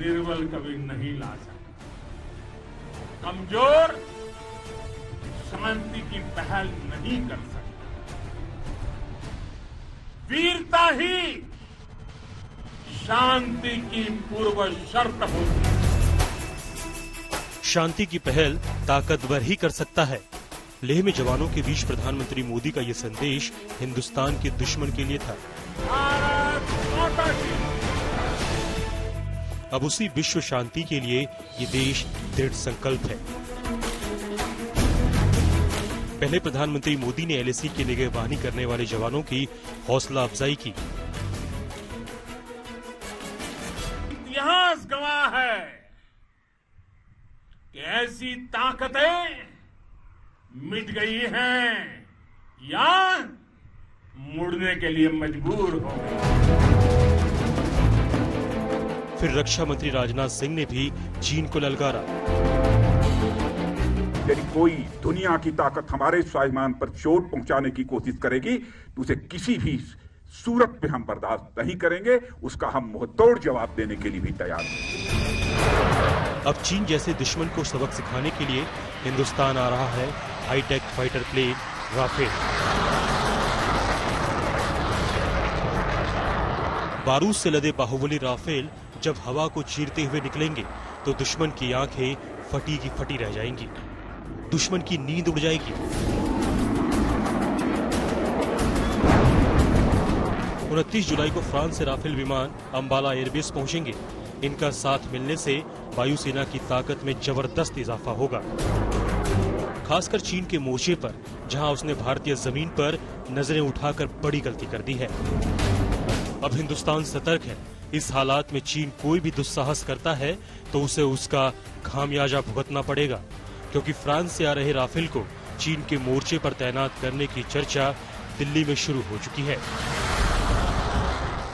निर्बल कभी नहीं ला सकता। कमजोर शांति की पहल नहीं कर सकता। वीरता ही शांति की पूर्व शर्त होती है। शांति की पहल ताकतवर ही कर सकता है। लेह में जवानों के बीच प्रधानमंत्री मोदी का ये संदेश हिंदुस्तान के दुश्मन के लिए था। भारत माता की। अब उसी विश्व शांति के लिए ये देश दृढ़ संकल्प है। पहले प्रधानमंत्री मोदी ने एलएसी की निगहबानी करने वाले जवानों की हौसला अफजाई की। इतिहास गवाह है कि ऐसी ताकतें मिट गई हैं या मुड़ने के लिए मजबूर हो गई। फिर रक्षा मंत्री राजनाथ सिंह ने भी चीन को ललकारा। यदि कोई दुनिया की ताकत हमारे स्वाभिमान पर चोट पहुंचाने की कोशिश करेगी तो उसे किसी भी सूरत में हम बर्दाश्त नहीं करेंगे। उसका हम मुंहतोड़ जवाब देने के लिए भी तैयार हैं। अब चीन जैसे दुश्मन को सबक सिखाने के लिए हिंदुस्तान आ रहा है हाईटेक फाइटर प्लेन राफेल। बारूद से लदे बाहुबली राफेल जब हवा को चीरते हुए निकलेंगे तो दुश्मन की आंखें फटी की फटी रह जाएंगी, दुश्मन की नींद उड़ जाएगी। 29 जुलाई को फ्रांस से राफेल विमान अंबाला एयरबेस पहुंचेंगे। इनका साथ मिलने से वायुसेना की ताकत में जबरदस्त इजाफा होगा, खासकर चीन के मोर्चे पर, जहां उसने भारतीय जमीन पर नजरें उठाकर बड़ी गलती कर दी है। अब हिंदुस्तान सतर्क है। इस हालात में चीन कोई भी दुस्साहस करता है तो उसे उसका खामियाजा भुगतना पड़ेगा, क्योंकि फ्रांस से आ रहे राफेल को चीन के मोर्चे पर तैनात करने की चर्चा दिल्ली में शुरू हो चुकी है।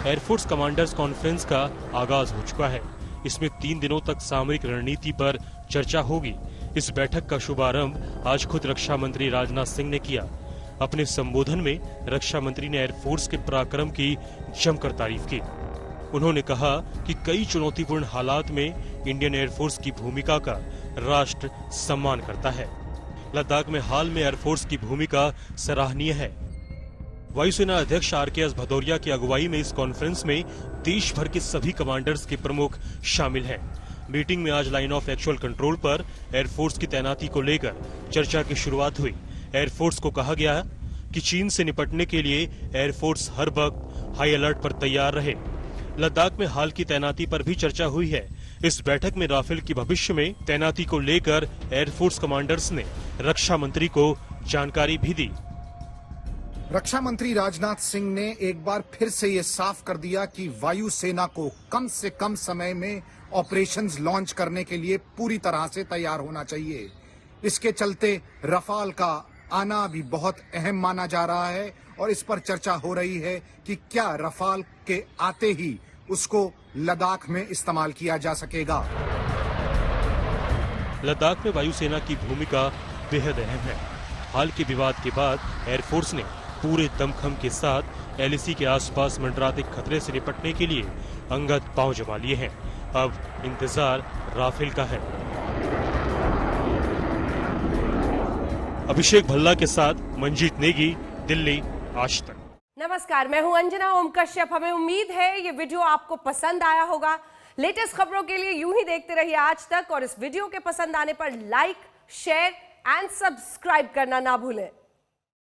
एयरफोर्स कमांडर्स कॉन्फ्रेंस का आगाज हो चुका है। इसमें 3 दिनों तक सामरिक रणनीति पर चर्चा होगी। इस बैठक का शुभारंभ आज खुद रक्षा मंत्री राजनाथ सिंह ने किया। अपने संबोधन में रक्षा मंत्री ने एयरफोर्स के पराक्रम की जमकर तारीफ की। उन्होंने कहा कि कई चुनौतीपूर्ण हालात में इंडियन एयरफोर्स की भूमिका का राष्ट्र सम्मान करता है। लद्दाख में हाल में एयरफोर्स की भूमिका सराहनीय है। वायुसेना अध्यक्ष RKS भदौरिया की अगुवाई में इस कॉन्फ्रेंस में देश भर के सभी कमांडर्स के प्रमुख शामिल हैं। मीटिंग में आज लाइन ऑफ एक्चुअल कंट्रोल पर एयरफोर्स की तैनाती को लेकर चर्चा की शुरुआत हुई। एयरफोर्स को कहा गया कि चीन से निपटने के लिए एयरफोर्स हर वक्त हाई अलर्ट पर तैयार रहे। लद्दाख में हाल की तैनाती पर भी चर्चा हुई है। इस बैठक में राफेल की भविष्य में तैनाती को लेकर एयरफोर्स कमांडर्स ने रक्षा मंत्री को जानकारी भी दी। रक्षा मंत्री राजनाथ सिंह ने एक बार फिर से ये साफ कर दिया कि वायुसेना को कम से कम समय में ऑपरेशंस लॉन्च करने के लिए पूरी तरह से तैयार होना चाहिए। इसके चलते रफाल का आना भी बहुत अहम माना जा रहा है और इस पर चर्चा हो रही है कि क्या रफाल के आते ही उसको लद्दाख में इस्तेमाल किया जा सकेगा। लद्दाख में वायुसेना की भूमिका बेहद अहम है। हाल के विवाद के बाद एयरफोर्स ने पूरे दमखम के साथ LAC के आसपास मंडराते खतरे से निपटने के लिए अंगद पांव जमा लिए हैं। अब इंतजार राफेल का है। अभिषेक भल्ला के साथ मंजीत नेगी, दिल्ली, आज तक। नमस्कार, मैं हूं अंजना ओम कश्यप। हमें उम्मीद है ये वीडियो आपको पसंद आया होगा। लेटेस्ट खबरों के लिए यूं ही देखते रहिए आज तक और इस वीडियो के पसंद आने पर लाइक, शेयर एंड सब्सक्राइब करना ना भूलें।